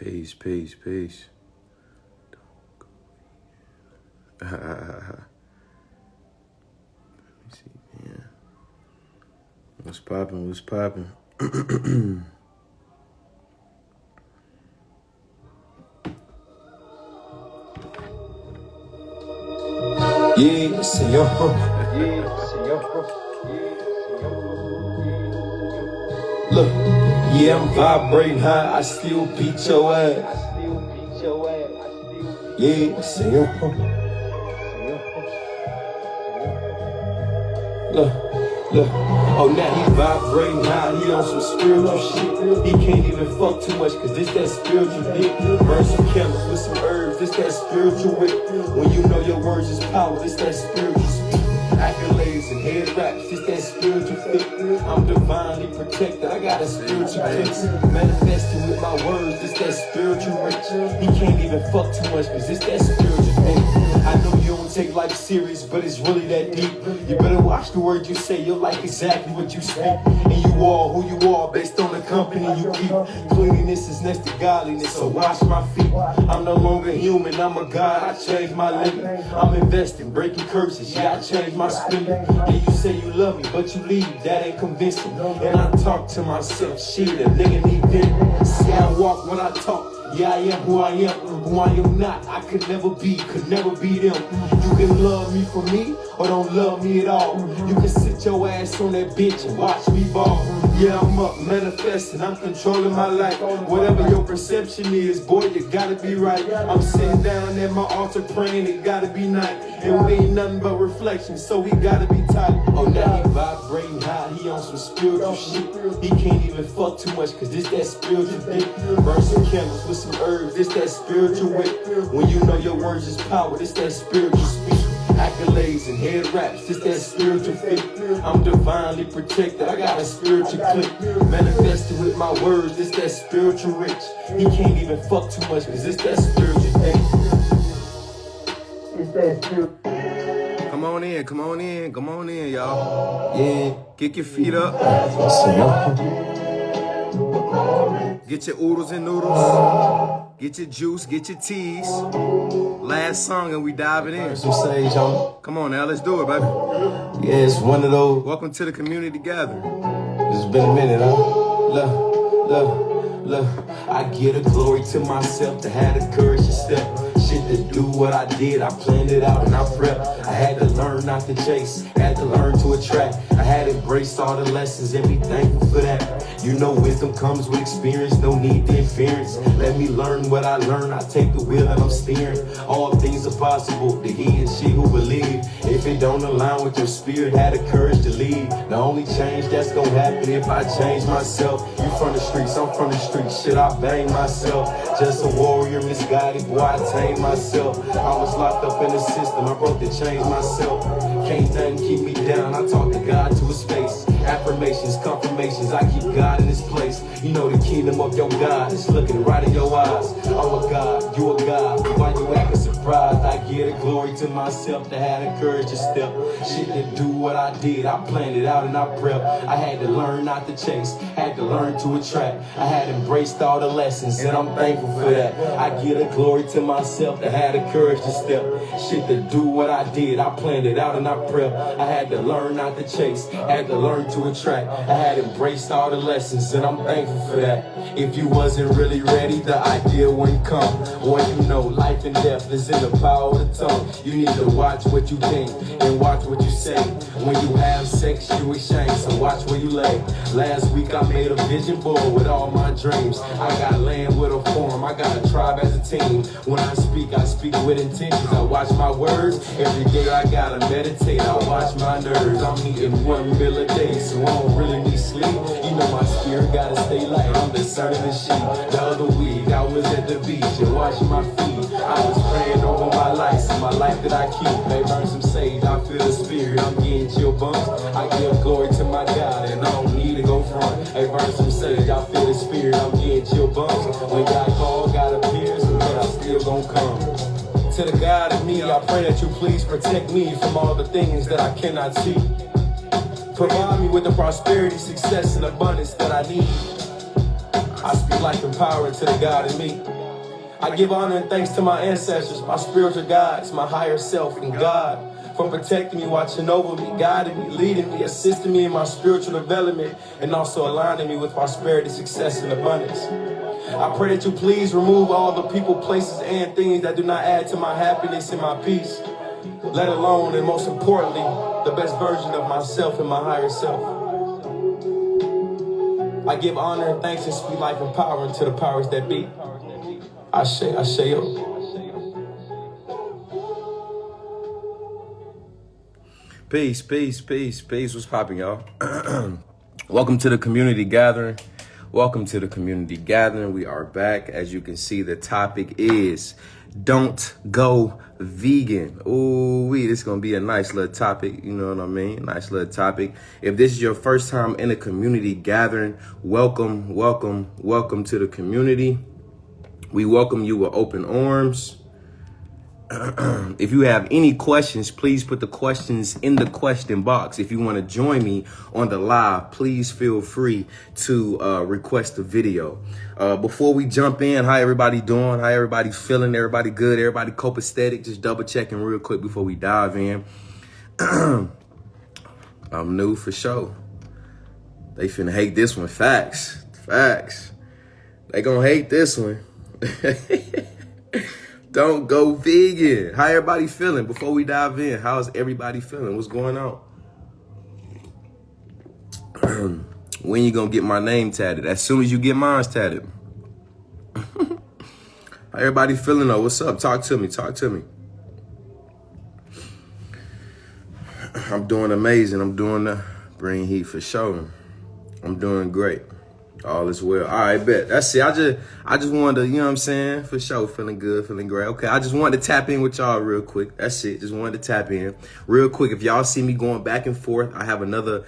Peace, peace, peace. Let me see, yeah. What's poppin'? What's poppin'? Yeah, Senor. Look, yeah, I'm vibrating high, I still beat your ass. Yeah, Senor. Look, oh now he vibrating high, he on some spiritual shit. He can't even fuck too much, cause this that spiritual dick. Burn some candles with some herbs, this that spiritual wick. When you know your words is power, this that spiritual speak. Accolades and head raps, this that spiritual fit. I'm divinely protected, I got a spiritual fix. Manifesting with my words, this that spiritual rich. He can't even fuck too much, cause this that spiritual thing. I know you don't take life serious, but it's really that deep. You better watch the words you say, you'll like exactly what you speak. And you are who you are based on the company you keep. Cleanliness is next to godliness, so wash my feet. I'm no longer human, I'm a god, I changed my living. I'm investing, breaking curses, yeah, I changed my spending. And you say you love me, but you leave, that ain't convincing. And I talk to myself, shit, a nigga need vent. See I walk when I talk. Yeah, I am who I am not. I could never be them. You can love me for me, or don't love me at all. You can sit your ass on that bitch and watch me ball. Yeah, I'm up, manifesting, I'm controlling my life. Whatever your perception is, boy, you gotta be right. I'm sitting down at my altar praying, it gotta be night. And we ain't nothing but reflection, so we gotta be tight. Oh, now he vibrating high, he on some spiritual shit. He can't even fuck too much, cause this that spiritual dick. Burn some candles with some herbs, this that spiritual wick. When you know your words is power, this that spiritual speak. Accolades and head raps, this that spiritual fit. I'm divinely protected, I got a spiritual click. Manifested with my words, this that spiritual rich. He can't even fuck too much, cause this that spiritual thing. It's that spiritual. Come on in, y'all. Yeah. Kick your feet up. Get your oodles and noodles. Get your juice, get your teas. Last song and we diving in. Some sage on it. Come on now, let's do it, baby. Yeah, it's one of those. Welcome to the community gathering. It's been a minute, huh? Look. I give the glory to myself to have the courage to step. Shit to do what I did, I planned it out and I prepped. I had to learn not to chase, had to learn to attract. I had embraced all the lessons and be thankful for that. You know wisdom comes with experience, no need to interference. Let me learn what I learn, I take the wheel and I'm steering. All things are possible to he and she who believe. If it don't align with your spirit, had the courage to leave. The only change that's gonna happen if I change myself. You from the streets, I'm from the streets, shit I bang myself. Just a warrior misguided, boy I tame myself. I was locked up in the system, I broke the chains myself. Can't nothing keep me down, I talk to God to his face. Affirmations, confirmations, I keep God in his place. You know the kingdom of your God is looking right in your eyes. I'm a God, you a God, why you acting surprised? I give the glory to myself to have the courage to step. Shit to do what I did, I planned it out and I prepped. I had to learn not to chase, had to learn to attract. I had embraced all the lessons and I'm thankful for that. I give the glory to myself to have the courage to step. Shit to do what I did, I planned it out and I prepped. I had to learn not to chase, had to learn to attract. I had embraced all the lessons and I'm thankful for that. If you wasn't really ready, the idea wouldn't come. When you know life and death is in the power of the tongue. You need to watch what you think and watch what you say. When you have sex, you exchange, so watch where you lay. Last week I made a vision board with all my dreams. I got land with a form, I got a tribe as a team. When I speak with intentions. I watch my words, every day I gotta meditate. I watch my nerves, I'm eating 1 meal a day, so I don't really need sleep. You know my spirit gotta stay light, I'm discerning the sheep. The other week I was at the beach and washing my feet. I was praying over my life, and my life that I keep. They burn some sage, I feel the spirit, I'm getting chill bumps. I give glory to my God and I don't need to go front. They burn some sage, I feel the spirit, I'm getting chill bumps. When God called, God appears, and then I still gon' come. To the God of me, I pray that you please protect me from all the things that I cannot see. Provide me with the prosperity, success, and abundance that I need. I speak life and power into the God in me. I give honor and thanks to my ancestors, my spiritual guides, my higher self, and God for protecting me, watching over me, guiding me, leading me, assisting me in my spiritual development, and also aligning me with prosperity, success, and abundance. I pray that you please remove all the people, places, and things that do not add to my happiness and my peace, let alone, and most importantly, the best version of myself and my higher self. I give honor and thanks and speak life and power into the powers that be. Ashe, Asheo. Peace, peace, peace, peace. What's popping, y'all? Welcome to the community gathering. Welcome to the community gathering. We are back. As you can see, the topic is don't go vegan. Ooh, this is going to be a nice little topic. You know what I mean? Nice little topic. If this is your first time in a community gathering, welcome, welcome, welcome to the community. We welcome you with open arms. If you have any questions, please put the questions in the question box. If you want to join me on the live, please feel free to request a video. Before we jump in, how everybody doing? How everybody feeling? Everybody good? Everybody copacetic? Just double checking real quick before we dive in. I'm new for sure. They finna hate this one. Facts. Facts. They gonna hate this one. Don't go vegan. How everybody feeling? Before we dive in, how's everybody feeling? What's going on? When you gonna get my name tatted? As soon as you get mine tatted. How everybody feeling though? What's up? Talk to me. Talk to me. I'm doing amazing. I'm doing the bring heat for sure. I'm doing great. All is well. All right, bet. That's it. I just wanted to, you know what I'm saying? For sure. Feeling good, feeling great. Okay, I just wanted to tap in with y'all real quick. That's it. Just wanted to tap in real quick. If y'all see me going back and forth, I have another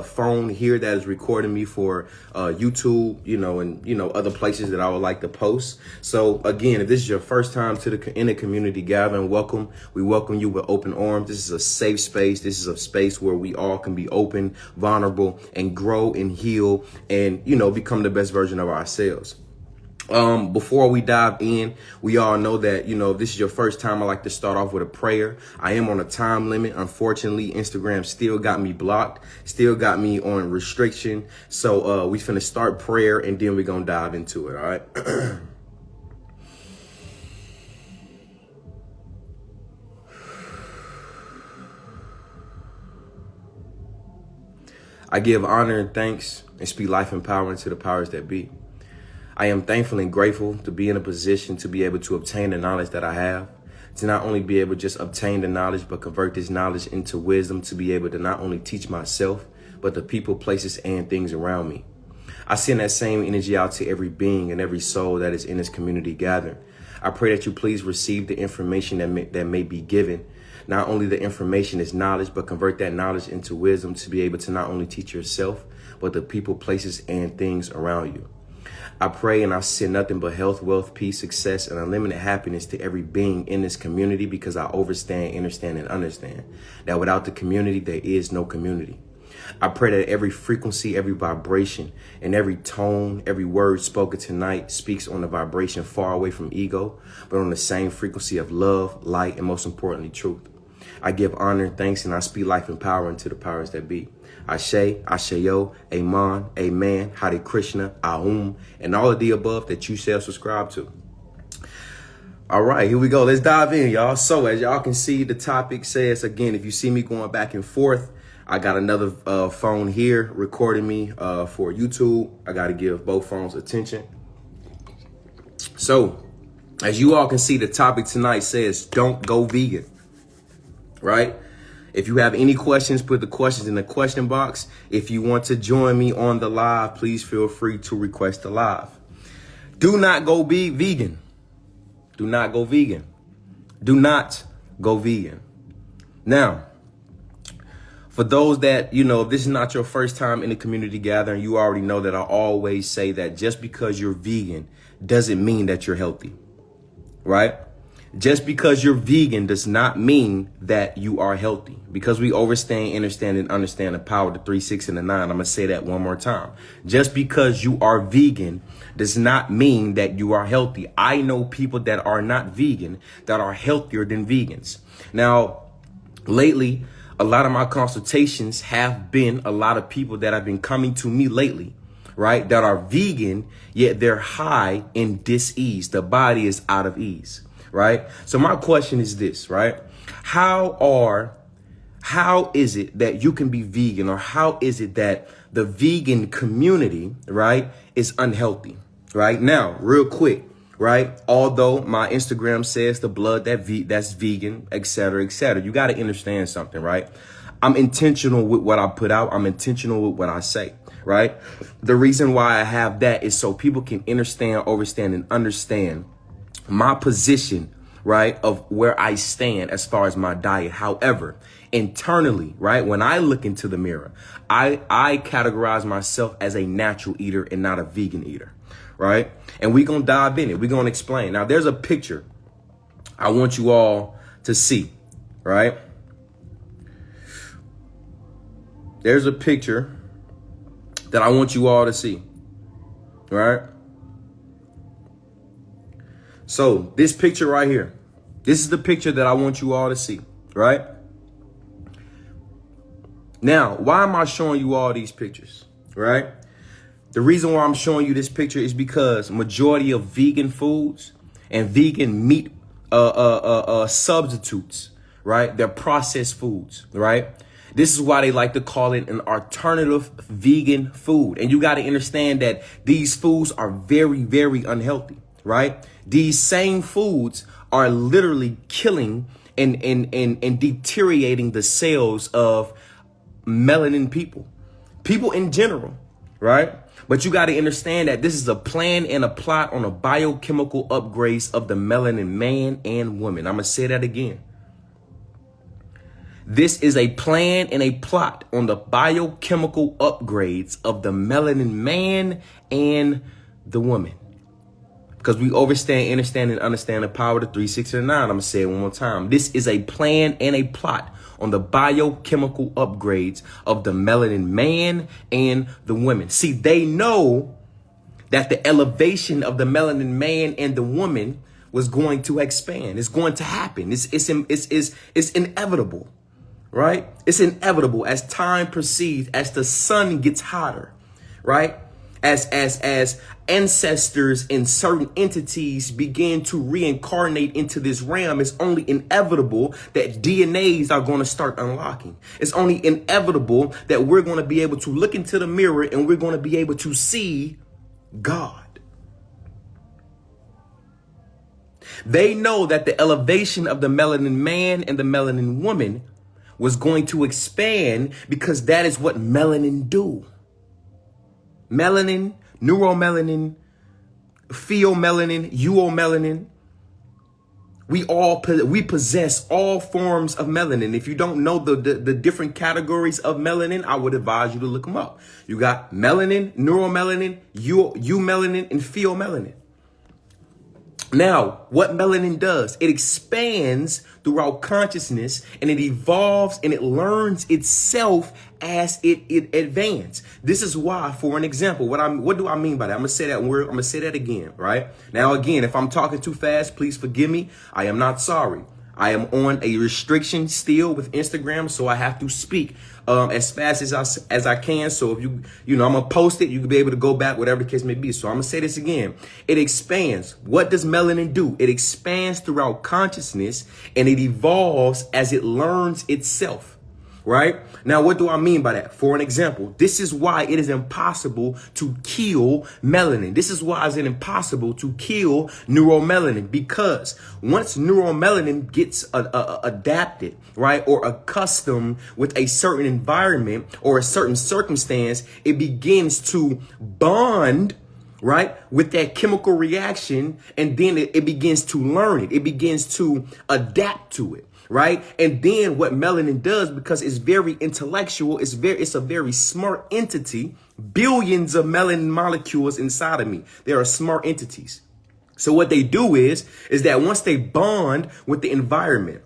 phone here that is recording me for YouTube, and other places that I would like to post. So again, if this is your first time in the community gathering, welcome. We welcome you with open arms. This is a safe space. This is a space where we all can be open, vulnerable, and grow and heal and, become the best version of ourselves. Before we dive in, we all know that, if this is your first time, I like to start off with a prayer. I am on a time limit. Unfortunately, Instagram still got me blocked, still got me on restriction. So we finna start prayer and then we're gonna dive into it. All right. I give honor and thanks and speak life and power into the powers that be. I am thankful and grateful to be in a position to be able to obtain the knowledge that I have, to not only be able to just obtain the knowledge, but convert this knowledge into wisdom, to be able to not only teach myself, but the people, places, and things around me. I send that same energy out to every being and every soul that is in this community gathering. I pray that you please receive the information that may be given. Not only the information is knowledge, but convert that knowledge into wisdom to be able to not only teach yourself, but the people, places, and things around you. I pray and I send nothing but health, wealth, peace, success, and unlimited happiness to every being in this community because I understand, and understand that without the community, there is no community. I pray that every frequency, every vibration, and every tone, every word spoken tonight speaks on the vibration far away from ego, but on the same frequency of love, light, and most importantly, truth. I give honor and thanks and I speak life and power into the powers that be. Ashe, Asheo, Aman, Amen, Hare Krishna, Aum, and all of the above that you shall subscribe to. All right, here we go. Let's dive in, y'all. So as y'all can see, the topic says, again, if you see me going back and forth, I got another phone here recording me for YouTube. I got to give both phones attention. So as you all can see, the topic tonight says, don't go vegan, right? If you have any questions, put the questions in the question box. If you want to join me on the live, please feel free to request a live. Do not go be vegan. Do not go vegan. Do not go vegan. Now, for those that, if this is not your first time in the community gathering, you already know that I always say that just because you're vegan doesn't mean that you're healthy, right? Just because you're vegan does not mean that you are healthy. Because we understand the power of the 3, 6, and the 9. I'm going to say that one more time. Just because you are vegan does not mean that you are healthy. I know people that are not vegan that are healthier than vegans. Now, lately, a lot of my consultations have been a lot of people that have been coming to me lately, right, that are vegan, yet they're high in dis-ease. The body is out of ease. Right. So my question is this, right? How is it that you can be vegan, or how is it that the vegan community, right, is unhealthy? Right now, real quick, right? Although my Instagram says the blood that's vegan, et cetera, you got to understand something, right? I'm intentional with what I put out. I'm intentional with what I say, right? The reason why I have that is so people can understand, and understand my position, right, of where I stand as far as my diet. However, internally, right, when I look into the mirror, I categorize myself as a natural eater and not a vegan eater, right? And we're going to dive in it. We're going to explain. Now, there's a picture I want you all to see, right? There's a picture that I want you all to see, right? So this picture right here, this is the picture that I want you all to see, right? Now, why am I showing you all these pictures, right? The reason why I'm showing you this picture is because majority of vegan foods and vegan meat substitutes, right? They're processed foods, right? This is why they like to call it an alternative vegan food. And you got to understand that these foods are very, very unhealthy. Right? These same foods are literally killing and deteriorating the cells of melanin people in general, right? But you got to understand that this is a plan and a plot on a biochemical upgrades of the melanin man and woman. I'm going to say that again. This is a plan and a plot on the biochemical upgrades of the melanin man and the woman. Because we understand the power of the 3, 6, and 9. I'm going to say it one more time. This is a plan and a plot on the biochemical upgrades of the melanin man and the women. See, they know that the elevation of the melanin man and the woman was going to expand. It's going to happen. It's inevitable, right? It's inevitable as time proceeds, as the sun gets hotter, right? As ancestors and certain entities begin to reincarnate into this realm, it's only inevitable that DNAs are going to start unlocking. It's only inevitable that we're going to be able to look into the mirror and we're going to be able to see God. They know that the elevation of the melanin man and the melanin woman was going to expand because that is what melanin do. Melanin, neuromelanin, pheomelanin, eumelanin. We possess all forms of melanin. If you don't know the different categories of melanin, I would advise you to look them up. You got melanin, neuromelanin, eumelanin, and pheomelanin. Now, what melanin does, it expands throughout consciousness and it evolves and it learns itself as it advances. This is why, for an example, what do I mean by that? I'm going to say that word. I'm going to say that again, right? Now, again, if I'm talking too fast, please forgive me. I am not sorry. I am on a restriction still with Instagram, so I have to speak as fast as I can. So if I'm gonna post it, you can be able to go back, whatever the case may be. So I'm gonna say this again. It expands. What does melanin do? It expands throughout consciousness and it evolves as it learns itself. Right? Now, what do I mean by that? For an example, this is why it is impossible to kill melanin. This is why it's impossible to kill neuromelanin, because once neuromelanin gets adapted, right, or accustomed with a certain environment or a certain circumstance, it begins to bond, right, with that chemical reaction, and then it begins to learn it. It begins to adapt to it. Right. And then what melanin does, because it's very intellectual, it's a very smart entity, billions of melanin molecules inside of me. They are smart entities. So what they do is that once they bond with the environment,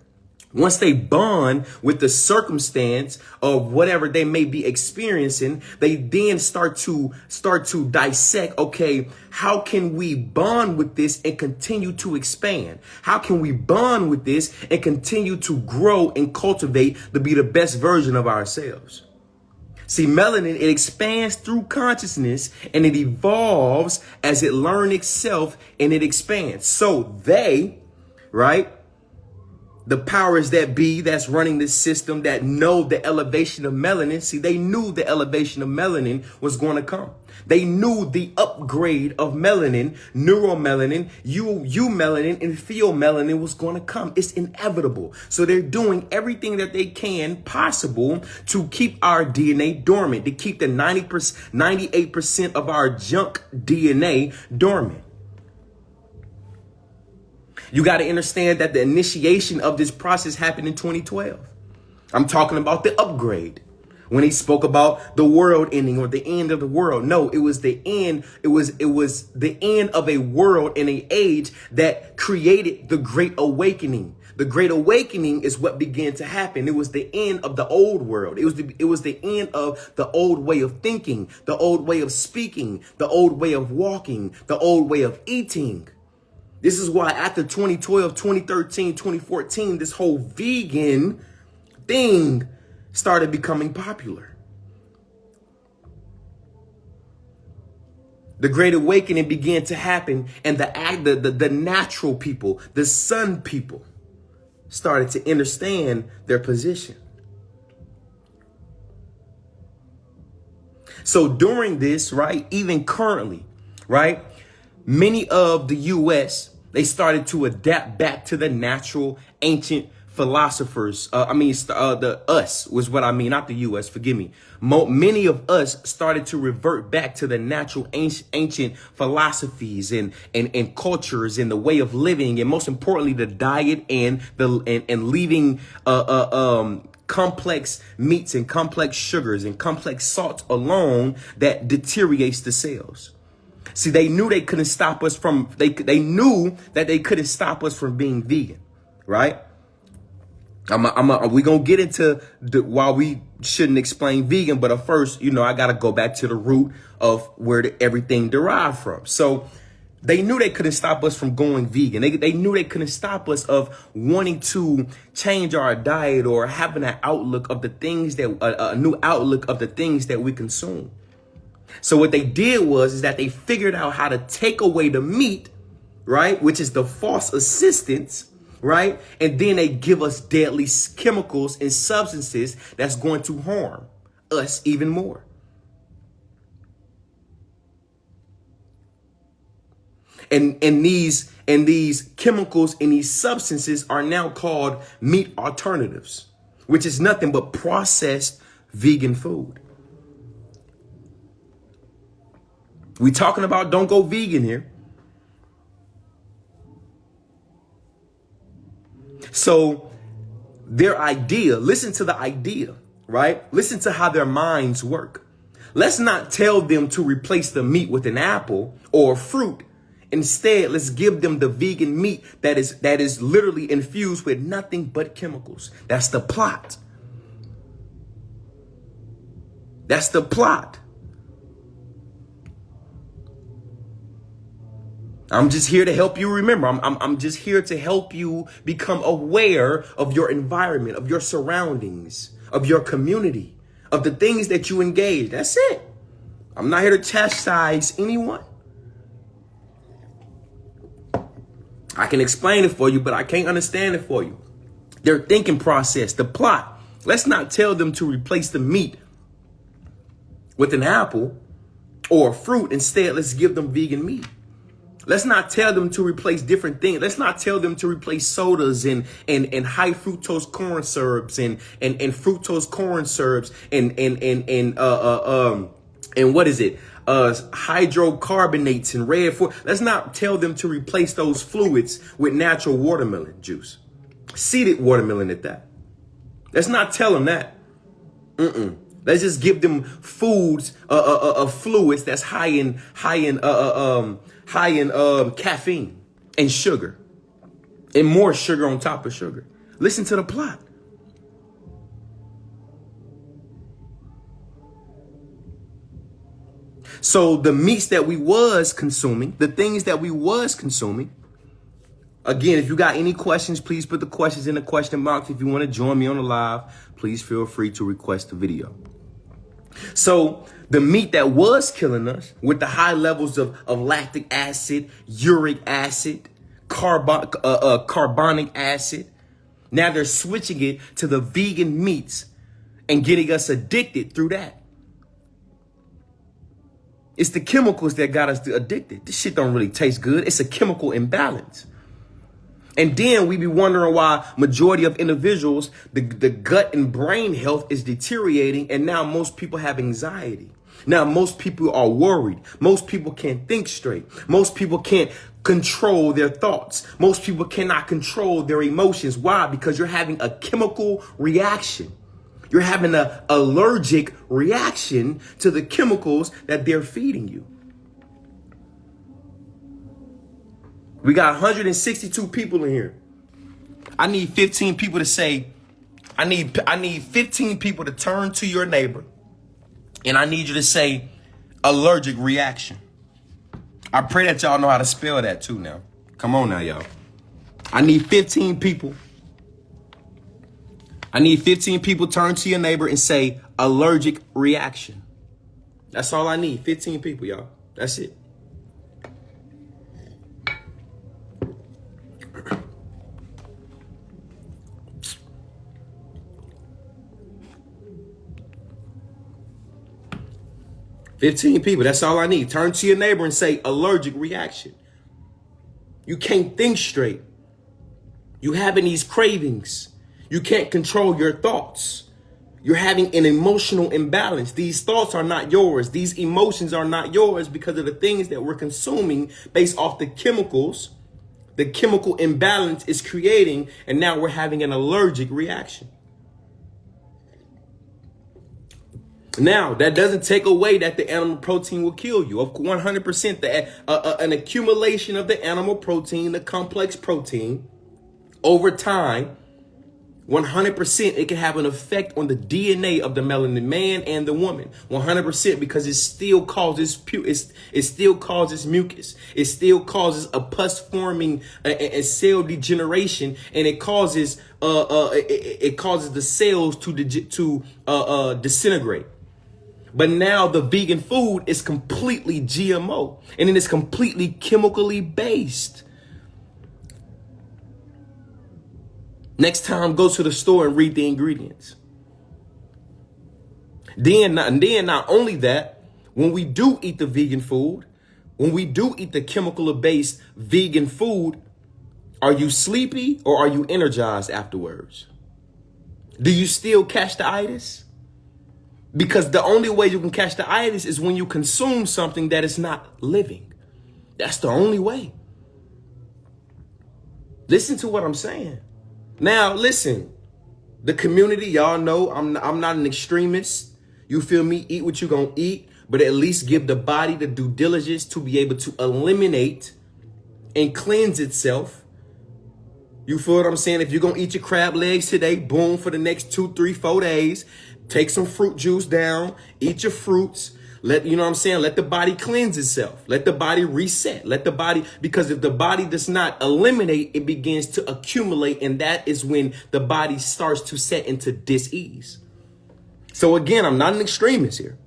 once they bond with the circumstance of whatever they may be experiencing, they then start to dissect, okay, how can we bond with this and continue to expand? How can we bond with this and continue to grow and cultivate to be the best version of ourselves? See, melanin, it expands through consciousness and it evolves as it learns itself and it expands. So they, right? The powers that be that's running this system that know the elevation of melanin. See, they knew the elevation of melanin was going to come. They knew the upgrade of melanin, neuromelanin, eumelanin, and pheomelanin was going to come. It's inevitable. So they're doing everything that they can possible to keep our DNA dormant, to keep the 98% of our junk DNA dormant. You got to understand that the initiation of this process happened in 2012. I'm talking about the upgrade. When he spoke about the world ending or the end of the world. No, it was the end. It was the end of a world and an age that created the Great Awakening. The Great Awakening is what began to happen. It was the end of the old world. It was the end of the old way of thinking, the old way of speaking, the old way of walking, the old way of eating. This is why after 2012, 2013, 2014, this whole vegan thing started becoming popular. The Great Awakening began to happen, and the natural people, the sun people, started to understand their position. So during this, right, even currently, right, many of the U.S., they started to adapt back to the natural ancient philosophers. Us was what I mean, not the U.S. Forgive me. Many of us started to revert back to the natural ancient philosophies and cultures and the way of living, and most importantly, the diet and leaving complex meats and complex sugars and complex salts alone that deteriorates the cells. See, they knew they couldn't stop us from, they knew that they couldn't stop us from being vegan, right? We're going to get into why we shouldn't explain vegan, but first, I got to go back to the root of where everything derived from. So they knew they couldn't stop us from going vegan. They knew they couldn't stop us of wanting to change our diet or having an outlook of the things that, a new outlook of the things that we consume. So what they did is that they figured out how to take away the meat, right, which is the false assistance, right? And then they give us deadly chemicals and substances that's going to harm us even more. And these chemicals and these substances are now called meat alternatives, which is nothing but processed vegan food. We talking about don't go vegan here. So their idea, listen to the idea, right? Listen to how their minds work. Let's not tell them to replace the meat with an apple or fruit. Instead, let's give them the vegan meat that is literally infused with nothing but chemicals. That's the plot. That's the plot. I'm just here to help you remember. I'm just here to help you become aware of your environment, of your surroundings, of your community, of the things that you engage. That's it. I'm not here to chastise anyone. I can explain it for you, but I can't understand it for you. Their thinking process, the plot. Let's not tell them to replace the meat with an apple or a fruit. Instead, let's give them vegan meat. Let's not tell them to replace different things. Let's not tell them to replace sodas and high fructose corn syrups and fructose corn syrups and what is it? Hydrocarbonates and red food. Let's not tell them to replace those fluids with natural watermelon juice, seeded watermelon at that. Let's not tell them that. Let's just give them foods, fluids that's high in high in caffeine and sugar and more sugar on top of sugar. Listen to the plot. So the meats that we was consuming, the things that we was consuming, again, if you got any questions, please put the questions in the question box. If you want to join me on the live, please feel free to request the video. So the meat that was killing us with the high levels of lactic acid, uric acid, carbonic acid, now they're switching it to the vegan meats and getting us addicted through that. It's the chemicals that got us addicted. This shit don't really taste good. It's a chemical imbalance. And then we be wondering why majority of individuals, the gut and brain health is deteriorating. And now most people have anxiety. Now most people are worried. Most people can't think straight. Most people can't control their thoughts. Most people cannot control their emotions. Why? Because you're having a chemical reaction. You're having an allergic reaction to the chemicals that they're feeding you. We got 162 people in here. I need 15 people to say, I need 15 people to turn to your neighbor. And I need you to say allergic reaction. I pray that y'all know how to spell that too now. Come on now, y'all. I need 15 people. I need 15 people turn to your neighbor and say allergic reaction. That's all I need. 15 people, y'all. That's it. $15 people. That's all I need. Turn to your neighbor and say allergic reaction. You can't think straight. You having these cravings. You can't control your thoughts. You're having an emotional imbalance. These thoughts are not yours. These emotions are not yours because of the things that we're consuming based off the chemicals. The chemical imbalance is creating, and now we're having an allergic reaction. Now, that doesn't take away that the animal protein will kill you. Of 100%, an accumulation of the animal protein, the complex protein, over time, 100%, it can have an effect on the DNA of the melanin man and the woman. 100%, because it still causes it still causes mucus. It still causes a pus forming and cell degeneration, and it causes the cells to disintegrate. But now the vegan food is completely GMO, and it is completely chemically based. Next time, go to the store and read the ingredients. Then not only that, when we do eat the vegan food, when we do eat the chemical-based vegan food, are you sleepy or are you energized afterwards? Do you still catch the itis? Because the only way you can catch the itis is when you consume something that is not living. That's the only way. Listen to what I'm saying. Now, listen, the community, y'all know I'm not an extremist. You feel me? Eat what you gonna eat, but at least give the body the due diligence to be able to eliminate and cleanse itself. You feel what I'm saying? If you're gonna eat your crab legs today, boom, for the next 2, 3, 4 days, take some fruit juice down, eat your fruits. Let the body cleanse itself. Let the body reset. Because if the body does not eliminate, it begins to accumulate. And that is when the body starts to set into dis-ease. So again, I'm not an extremist here.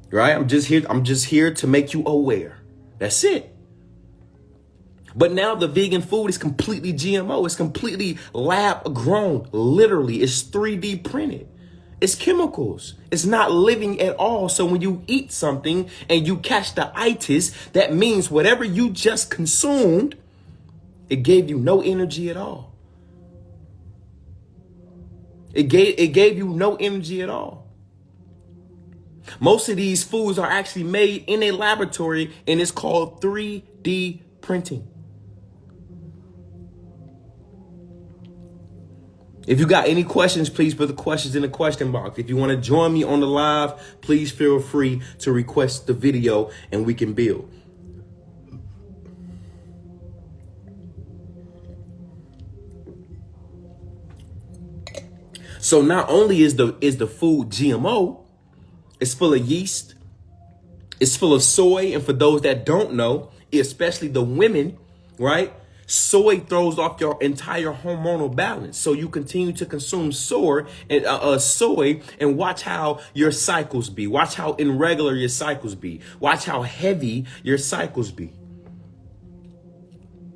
Right? I'm just here to make you aware. That's it. But now the vegan food is completely GMO. It's completely lab grown. Literally, it's 3D printed. It's chemicals. It's not living at all. So when you eat something and you catch the itis, that means whatever you just consumed, it gave you no energy at all. It gave you no energy at all. Most of these foods are actually made in a laboratory, and it's called 3D printing. If you got any questions, please put the questions in the question box. If you want to join me on the live, please feel free to request the video and we can build. So not only is the food GMO, it's full of yeast, it's full of soy, and for those that don't know, especially the women, right? Soy throws off your entire hormonal balance. So you continue to consume soy and watch how your cycles be. Watch how irregular your cycles be. Watch how heavy your cycles be.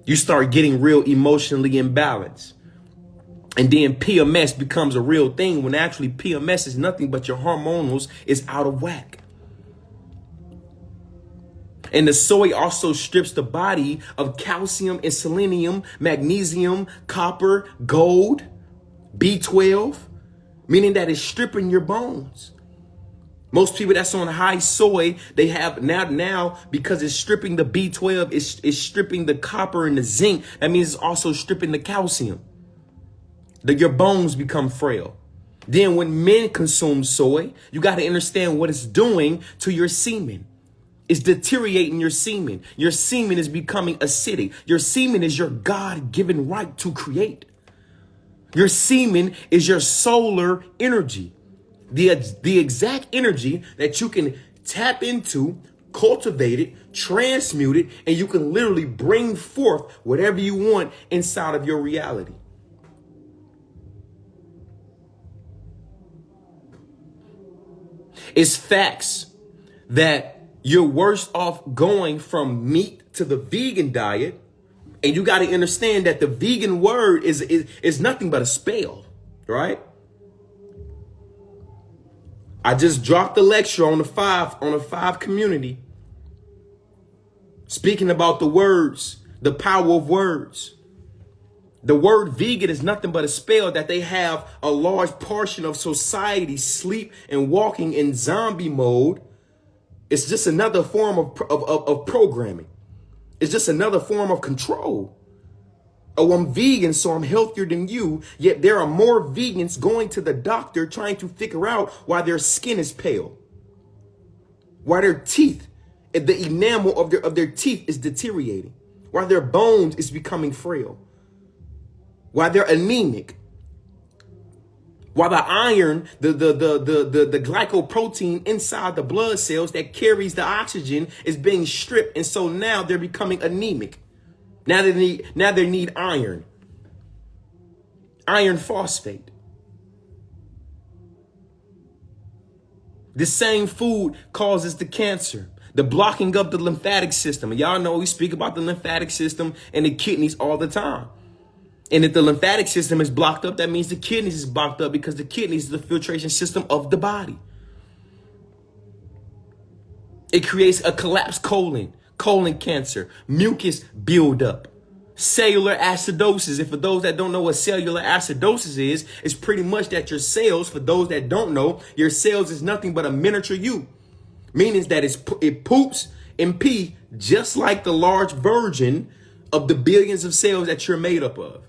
You start getting real emotionally imbalanced. And then PMS becomes a real thing when actually PMS is nothing but your hormonals is out of whack. And the soy also strips the body of calcium and selenium, magnesium, copper, gold, B12, meaning that it's stripping your bones. Most people that's on high soy, they have now because it's stripping the B12, it's stripping the copper and the zinc. That means it's also stripping the calcium. Your bones become frail. Then when men consume soy, you got to understand what it's doing to your semen. It's deteriorating your semen. Your semen is becoming acidic. Your semen is your God-given right to create. Your semen is your solar energy. The exact energy that you can tap into, cultivate it, transmute it, and you can literally bring forth whatever you want inside of your reality. It's facts that you're worse off going from meat to the vegan diet. And you got to understand that the vegan word is nothing but a spell, right? I just dropped a lecture on the five community, speaking about the words, the power of words. The word vegan is nothing but a spell that they have a large portion of society sleep and walking in zombie mode. It's just another form of programming. It's just another form of control. Oh, I'm vegan, so I'm healthier than you. Yet there are more vegans going to the doctor trying to figure out why their skin is pale, why their teeth, the enamel of their teeth is deteriorating, why their bones is becoming frail, why they're anemic, why the iron, the glycoprotein inside the blood cells that carries the oxygen is being stripped, and so now they're becoming anemic. Now they need iron phosphate. The same food causes the cancer, the blocking of the lymphatic system. And y'all know we speak about the lymphatic system and the kidneys all the time. And if the lymphatic system is blocked up, that means the kidneys is blocked up, because the kidneys is the filtration system of the body. It creates a collapsed colon cancer, mucus buildup, cellular acidosis. And for those that don't know what cellular acidosis is, it's pretty much that your cells, for those that don't know, your cells is nothing but a miniature you. Meaning that it poops and pee just like the large version of the billions of cells that you're made up of.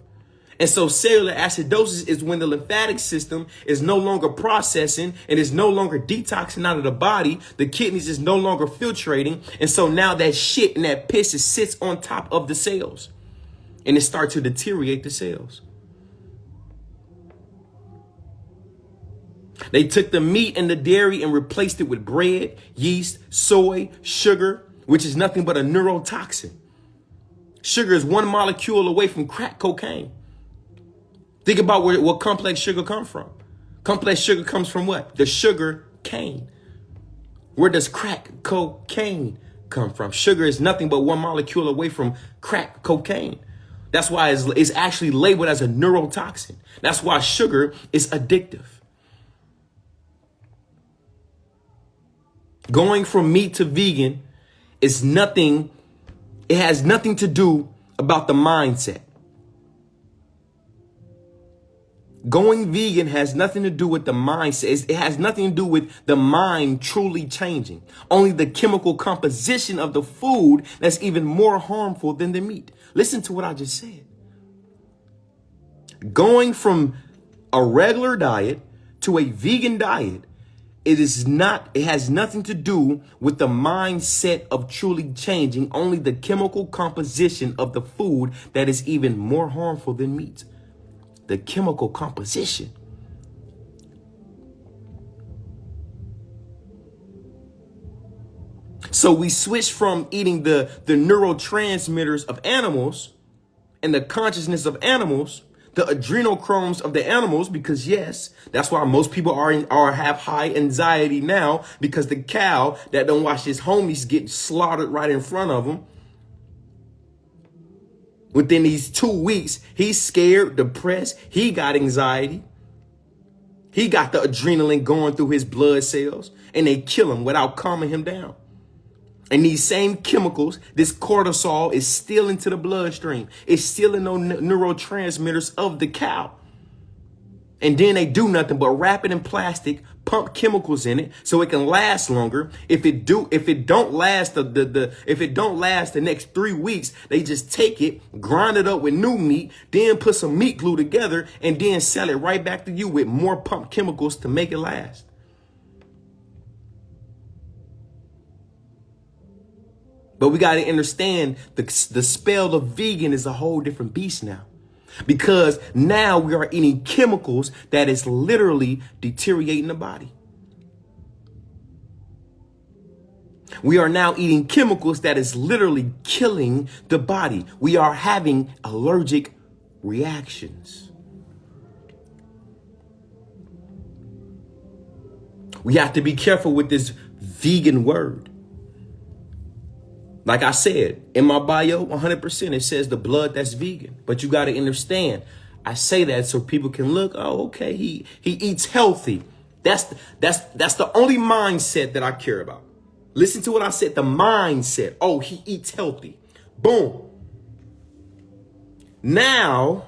And so cellular acidosis is when the lymphatic system is no longer processing and is no longer detoxing out of the body. The kidneys is no longer filtrating. And so now that shit and that piss sits on top of the cells, and it starts to deteriorate the cells. They took the meat and the dairy and replaced it with bread, yeast, soy, sugar, which is nothing but a neurotoxin. Sugar is one molecule away from crack cocaine. Think about what complex sugar comes from. Complex sugar comes from what? The sugar cane. Where does crack cocaine come from? Sugar is nothing but one molecule away from crack cocaine. That's why it's actually labeled as a neurotoxin. That's why sugar is addictive. Going from meat to vegan is nothing. It has nothing to do about the mindset. Going vegan has nothing to do with the mindset. It has nothing to do with the mind truly changing. Only the chemical composition of the food that's even more harmful than the meat. Listen to what I just said. Going from a regular diet to a vegan diet, it has nothing to do with the mindset of truly changing. Only the chemical composition of the food that is even more harmful than meat. The chemical composition. So we switch from eating the neurotransmitters of animals and the consciousness of animals, the adrenochromes of the animals, because yes, that's why most people have high anxiety now, because the cow that don't watch his homies get slaughtered right in front of him. Within these 2 weeks, he's scared, depressed, he got anxiety. He got the adrenaline going through his blood cells, and they kill him without calming him down. And these same chemicals, this cortisol, is still into the bloodstream. It's still in those neurotransmitters of the cow. And then they do nothing but wrap it in plastic, pump chemicals in it so it can last longer. If it don't last the next 3 weeks, they just take it, grind it up with new meat, then put some meat glue together, and then sell it right back to you with more pump chemicals to make it last. But we got to understand the spell of vegan is a whole different beast now. Because now we are eating chemicals that is literally deteriorating the body. We are now eating chemicals that is literally killing the body. We are having allergic reactions. We have to be careful with this vegan word. Like I said, in my bio, 100%, it says the blood that's vegan. But you got to understand, I say that so people can look, oh, okay, he eats healthy. That's the only mindset that I care about. Listen to what I said, the mindset. Oh, he eats healthy. Boom. Now,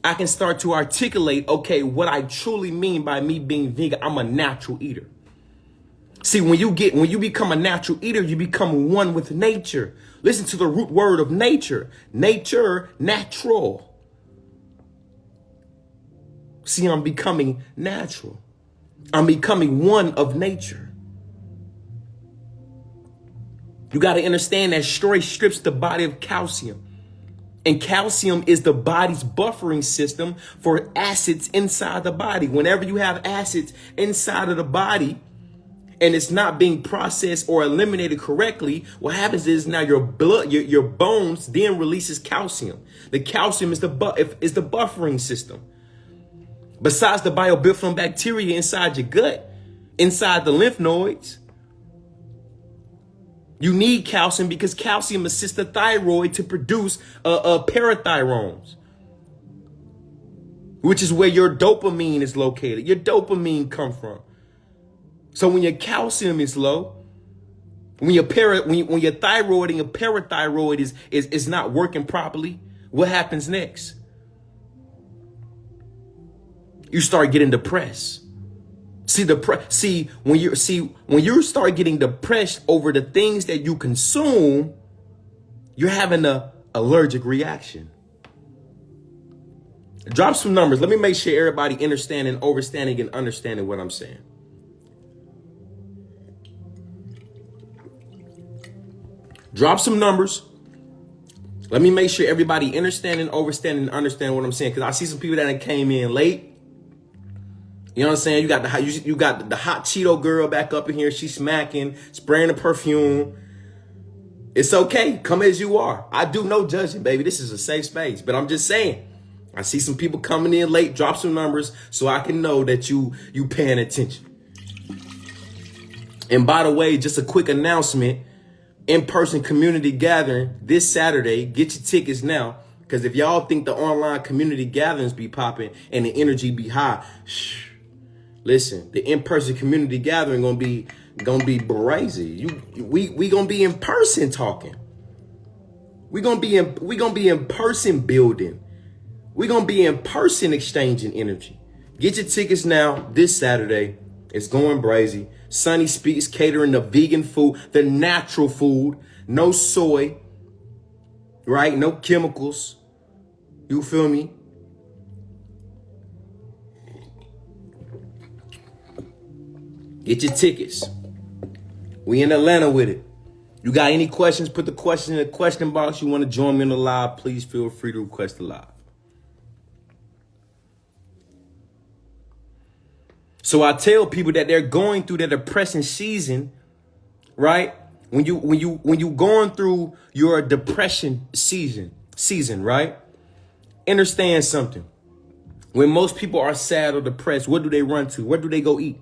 I can start to articulate, okay, what I truly mean by me being vegan. I'm a natural eater. See, when you become a natural eater, you become one with nature. Listen to the root word of nature. Nature, natural. See, I'm becoming natural. I'm becoming one of nature. You got to understand that strips the body of calcium. And calcium is the body's buffering system for acids inside the body. Whenever you have acids inside of the body, and it's not being processed or eliminated correctly, what happens is now your blood, your bones then releases calcium. The calcium is the buffering system. Besides the biofilm bacteria inside your gut, inside the lymph nodes, you need calcium because calcium assists the thyroid to produce parathyrones, which is where your dopamine is located. Your dopamine comes from. So when your calcium is low, when your thyroid and your parathyroid is not working properly, what happens next? You start getting depressed. When you start getting depressed over the things that you consume, you're having an allergic reaction. Drop some numbers. Let me make sure everybody understanding what I'm saying. Drop some numbers. Let me make sure everybody understand what I'm saying. Because I see some people that came in late. You know what I'm saying? You got the hot Cheeto girl back up in here. She's smacking, spraying the perfume. It's okay. Come as you are. I do no judging, baby. This is a safe space. But I'm just saying, I see some people coming in late. Drop some numbers so I can know that you paying attention. And by the way, just a quick announcement. In-person community gathering this Saturday. Get your tickets now. Because if y'all think the online community gatherings be popping and the energy be high, listen, the in-person community gathering gonna be brazy. We gonna be in person talking. We gonna be in person building. We gonna be in person exchanging energy. Get your tickets now this Saturday. It's going brazy. Sunny Speaks catering the vegan food, the natural food, no soy, right? No chemicals. You feel me? Get your tickets. We in Atlanta with it. You got any questions? Put the question in the question box. You want to join me in the live? Please feel free to request a live. So I tell people that they're going through their depressing season right? When you going through your depression season, right? Understand something. When most people are sad or depressed, what do they run to? Where do they go eat?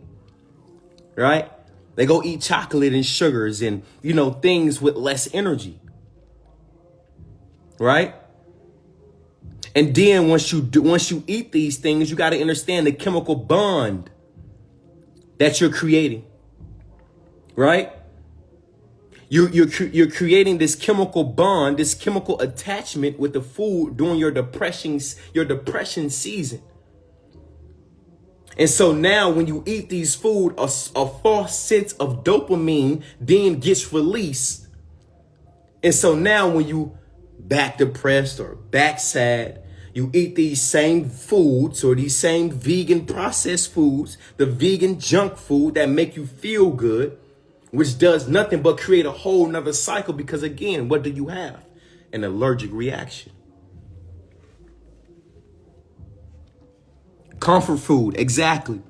Right? They go eat chocolate and sugars and, things with less energy. Right? And then once you eat these things, you got to understand the chemical bond that you're creating. Right? You're creating this chemical bond, this chemical attachment with the food during your depression season. And so now when you eat these food, a false sense of dopamine then gets released. And so now when you back depressed or back sad, you eat these same foods or these same vegan processed foods, the vegan junk food that make you feel good, which does nothing but create a whole nother cycle. Because again, what do you have? An allergic reaction. Comfort food, exactly.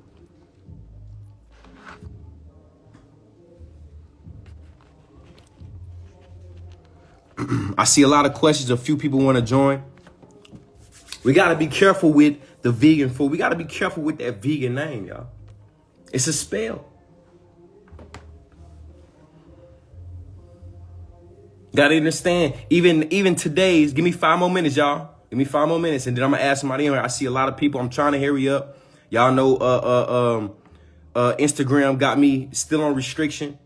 I see a lot of questions. A few people want to join. We got to be careful with the vegan food. We got to be careful with that vegan name, y'all. It's a spell. Got to understand, even today's, give me 5 more minutes, y'all. Give me 5 more minutes, and then I'm going to ask somebody in here. I see a lot of people. I'm trying to hurry up. Y'all know Instagram got me still on restriction.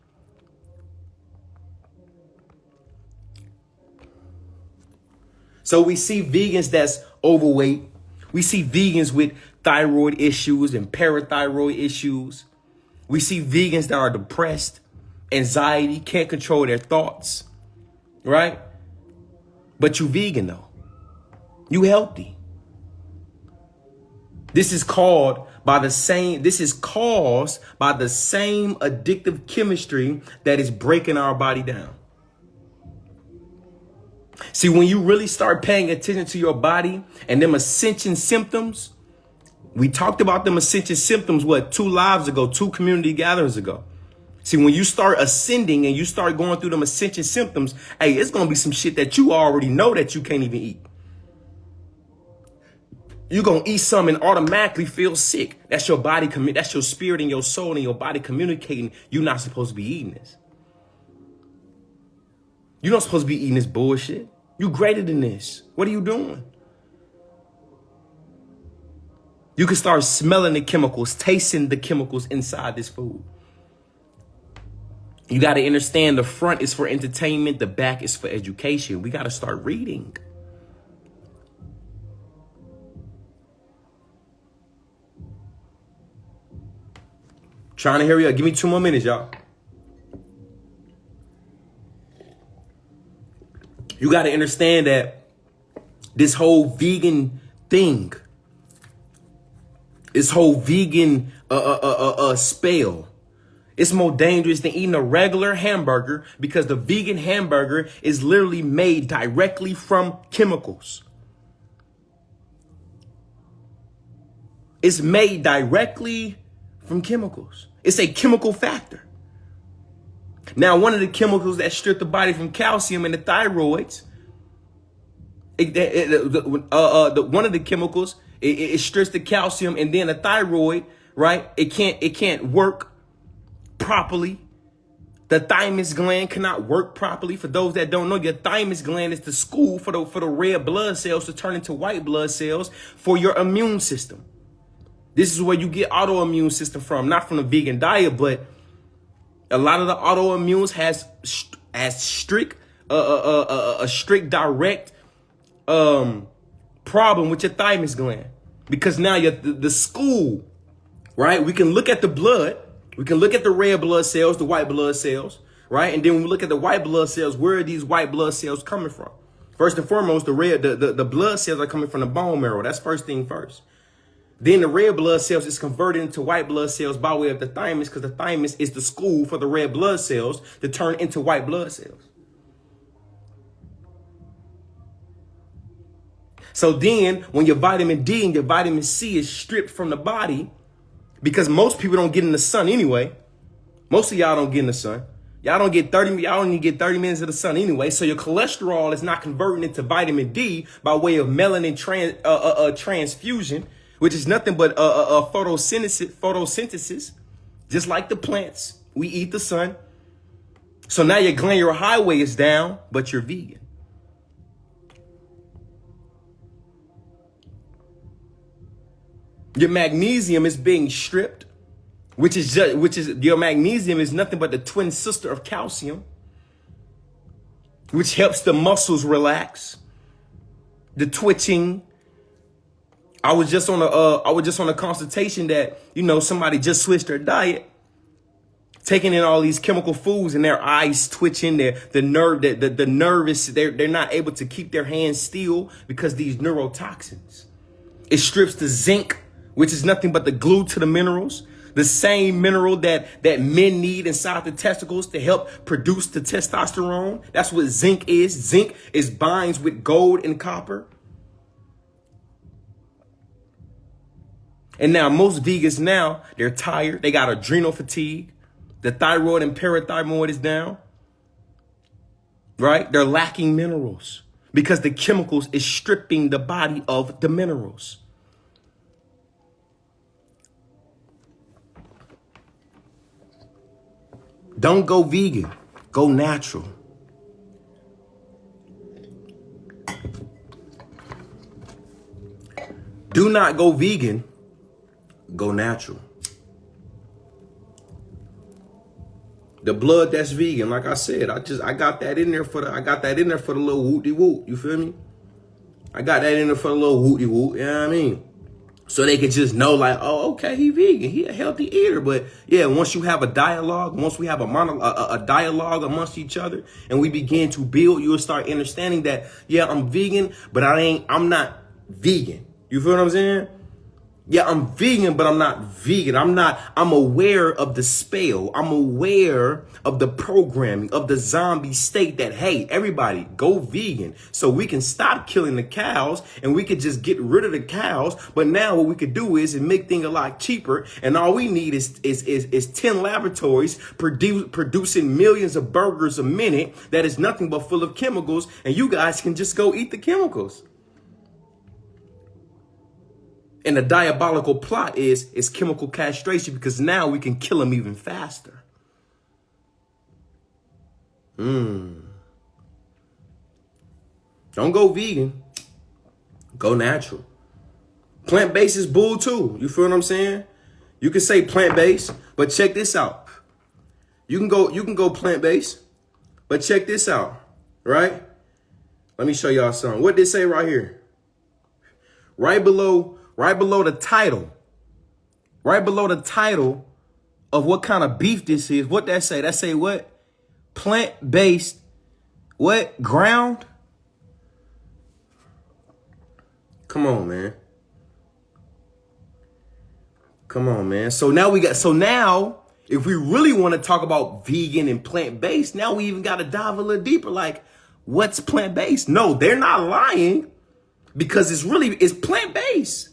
So we see vegans that's overweight. We see vegans with thyroid issues and parathyroid issues. We see vegans that are depressed, anxiety, can't control their thoughts. Right? But you vegan though. You healthy. This is caused by the same addictive chemistry that is breaking our body down. See, when you really start paying attention to your body and them ascension symptoms, we talked about them ascension symptoms, 2 lives ago, 2 community gatherings ago. See, when you start ascending and you start going through them ascension symptoms, hey, it's going to be some shit that you already know that you can't even eat. You're going to eat something and automatically feel sick. That's your body, that's your spirit and your soul and your body communicating. You're not supposed to be eating this. You're not supposed to be eating this bullshit. You greater than this. What are you doing? You can start smelling the chemicals, tasting the chemicals inside this food. You got to understand the front is for entertainment. The back is for education. We got to start reading. Trying to hurry up. Give me 2 more minutes, y'all. You got to understand that this whole vegan thing, this whole vegan spell, it's more dangerous than eating a regular hamburger because the vegan hamburger is literally made directly from chemicals. It's made directly from chemicals. It's a chemical factor. Now, one of the chemicals that strip the body from calcium and the thyroids, one of the chemicals, it strips the calcium and then the thyroid, right? It can't work properly. The thymus gland cannot work properly. For those that don't know, your thymus gland is the school for the red blood cells to turn into white blood cells for your immune system. This is where you get autoimmune system from, not from the vegan diet, but a lot of the autoimmunes has strict direct problem with your thymus gland, because now the school, right? We can look at the blood. We can look at the red blood cells, the white blood cells, right? And then when we look at the white blood cells, where are these white blood cells coming from? First and foremost, the blood cells are coming from the bone marrow. That's first thing first. Then the red blood cells is converted into white blood cells by way of the thymus, because the thymus is the school for the red blood cells to turn into white blood cells. So then when your vitamin D and your vitamin C is stripped from the body, because most people don't get in the sun anyway. Most of y'all don't get in the sun. Y'all don't even get 30 minutes of the sun anyway. So your cholesterol is not converting into vitamin D by way of melanin transfusion, which is nothing but photosynthesis, just like the plants. We eat the sun. So now your glandular highway is down, but you're vegan. Your magnesium is being stripped, which is your magnesium is nothing but the twin sister of calcium, which helps the muscles relax, the twitching. I was just on a consultation that, somebody just switched their diet, taking in all these chemical foods and their eyes twitching, the nervous, they're not able to keep their hands still because these neurotoxins. It strips the zinc, which is nothing but the glue to the minerals, the same mineral that men need inside the testicles to help produce the testosterone. That's what zinc is. Zinc is binds with gold and copper. And now most vegans now, they're tired. They got adrenal fatigue. The thyroid and parathyroid is down. Right? They're lacking minerals because the chemicals is stripping the body of the minerals. Don't go vegan. Go natural. Do not go vegan. Go natural. The blood that's vegan, like I said, I got that in there for the little whoop-de-whoop. You feel me? I got that in there for the little whoop-de-whoop. You know what I mean? So they could just know, like, oh, okay, he vegan, he a healthy eater. But yeah, once you have a dialogue, once we have a dialogue amongst each other, and we begin to build, you'll start understanding that, yeah, I'm vegan, but I'm not vegan. You feel what I'm saying? Yeah, I'm vegan, but I'm not vegan. I'm aware of the spell. I'm aware of the programming, of the zombie state that, hey, everybody go vegan so we can stop killing the cows and we could just get rid of the cows. But now what we could do is make things a lot cheaper. And all we need is 10 laboratories producing millions of burgers a minute that is nothing but full of chemicals. And you guys can just go eat the chemicals. And the diabolical plot is chemical castration because now we can kill them even faster. Don't go vegan. Go natural. Plant-based is bull too. You feel what I'm saying? You can say plant-based, but check this out. You can go plant-based, but check this out, right? Let me show y'all something. What did it say right here? Right below the title. Right below the title of what kind of beef this is. What that say? That say what? Plant-based. What? Ground? Come on, man. Come on, man. So now if we really want to talk about vegan and plant-based, now we even got to dive a little deeper. Like, what's plant-based? No, they're not lying because it's plant-based.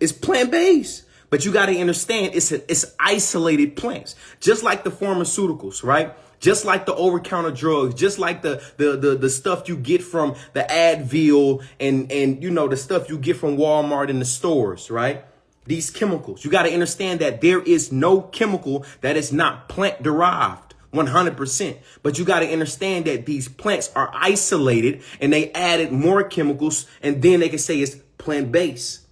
It's plant-based. But you got to understand it's isolated plants, just like the pharmaceuticals, right? Just like the over-counter drugs, just like the stuff you get from the Advil and the stuff you get from Walmart in the stores, right? These chemicals. You got to understand that there is no chemical that is not plant derived 100%. But you got to understand that these plants are isolated and they added more chemicals and then they can say it's plant-based.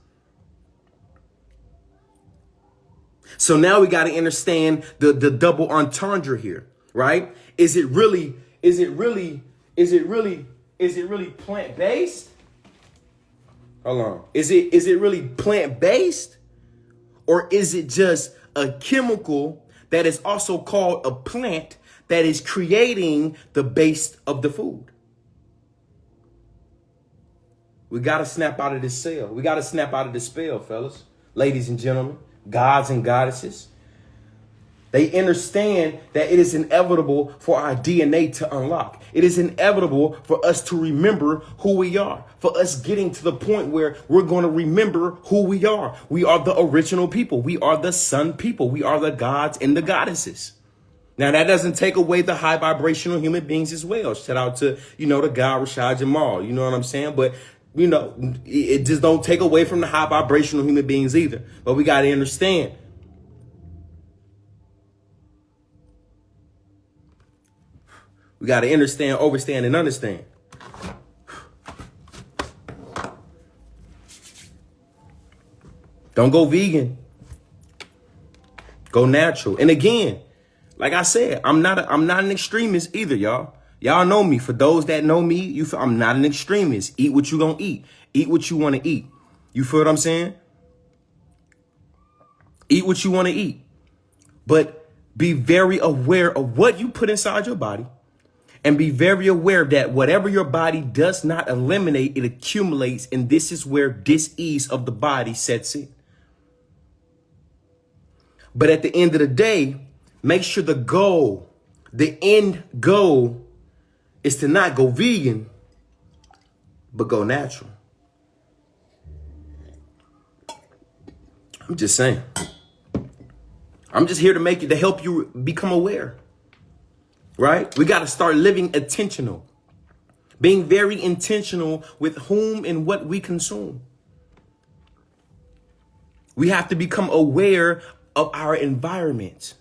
So now we got to understand the double entendre here, right? Is it really plant-based? Hold on. Is it really plant-based? Or is it just a chemical that is also called a plant that is creating the base of the food? We got to snap out of this cell. We got to snap out of this spell, fellas, ladies and gentlemen. Gods and goddesses. They understand that it is inevitable for our DNA to unlock. It is inevitable for us to remember who we are, for us getting to the point where we're going to remember who we are. We are the original people. We are the sun people. We are the gods and the goddesses. Now, that doesn't take away the high vibrational human beings as well. Shout out to, the guy, Rashad Jamal. You know what I'm saying? But, it just don't take away from the high vibrational human beings either. But we got to understand. We got to understand, overstand, and understand. Don't go vegan. Go natural. And again, like I said, I'm not an extremist either, y'all. Y'all know me. For those that know me, I'm not an extremist. Eat what you gonna eat. Eat what you want to eat. You feel what I'm saying? Eat what you want to eat. But be very aware of what you put inside your body. And be very aware that whatever your body does not eliminate, it accumulates. And this is where dis-ease of the body sets in. But at the end of the day, make sure the end goal is to not go vegan, but go natural. I'm just saying. I'm just here to help you become aware. Right? We got to start living intentional. Being very intentional with whom and what we consume. We have to become aware of our environment.